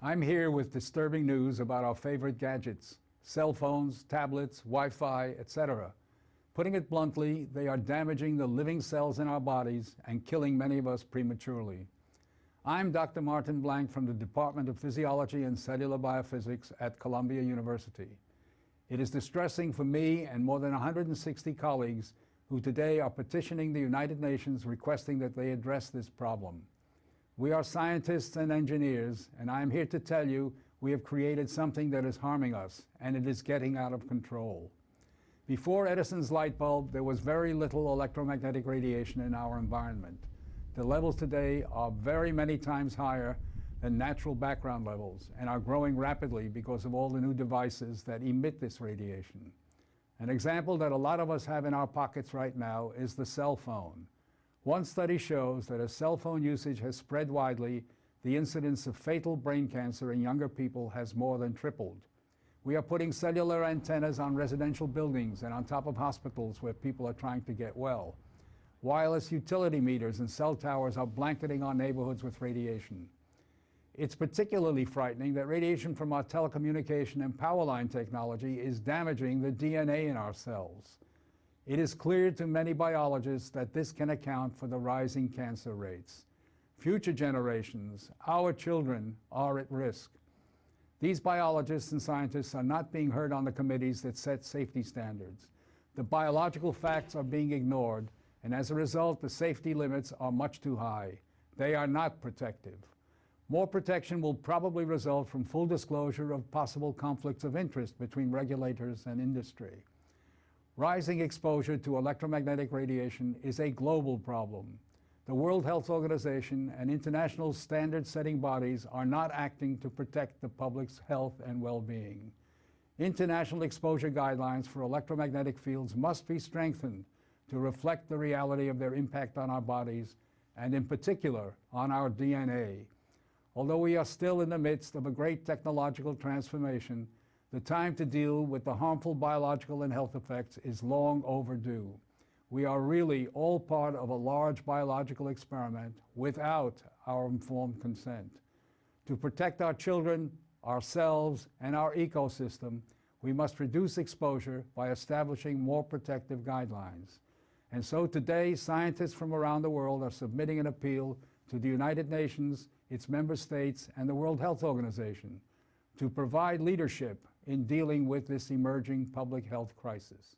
I'm here with disturbing news about our favorite gadgets, cell phones, tablets, Wi-Fi, etc. Putting it bluntly, they are damaging the living cells in our bodies and killing many of us prematurely. I'm Dr. Martin Blank from the Department of Physiology and Cellular Biophysics at Columbia University. It is distressing for me and more than 160 colleagues who today are petitioning the United Nations requesting that they address this problem. We are scientists and engineers, and I am here to tell you we have created something that is harming us, and it is getting out of control. Before Edison's light bulb, there was very little electromagnetic radiation in our environment. The levels today are very many times higher than natural background levels and are growing rapidly because of all the new devices that emit this radiation. An example that a lot of us have in our pockets right now is the cell phone. One study shows that as cell phone usage has spread widely, the incidence of fatal brain cancer in younger people has more than tripled. We are putting cellular antennas on residential buildings and on top of hospitals where people are trying to get well. Wireless utility meters and cell towers are blanketing our neighborhoods with radiation. It's particularly frightening that radiation from our telecommunication and power line technology is damaging the DNA in our cells. It is clear to many biologists that this can account for the rising cancer rates. Future generations, our children, are at risk. These biologists and scientists are not being heard on the committees that set safety standards. The biological facts are being ignored, and as a result, the safety limits are much too high. They are not protective. More protection will probably result from full disclosure of possible conflicts of interest between regulators and industry. Rising exposure to electromagnetic radiation is a global problem. The World Health Organization and international standard-setting bodies are not acting to protect the public's health and well-being. International exposure guidelines for electromagnetic fields must be strengthened to reflect the reality of their impact on our bodies, and in particular, on our DNA. Although we are still in the midst of a great technological transformation, the time to deal with the harmful biological and health effects is long overdue. We are really all part of a large biological experiment without our informed consent. To protect our children, ourselves, and our ecosystem, we must reduce exposure by establishing more protective guidelines. And so today, scientists from around the world are submitting an appeal to the United Nations, its member states, and the World Health Organization to provide leadership in dealing with this emerging public health crisis.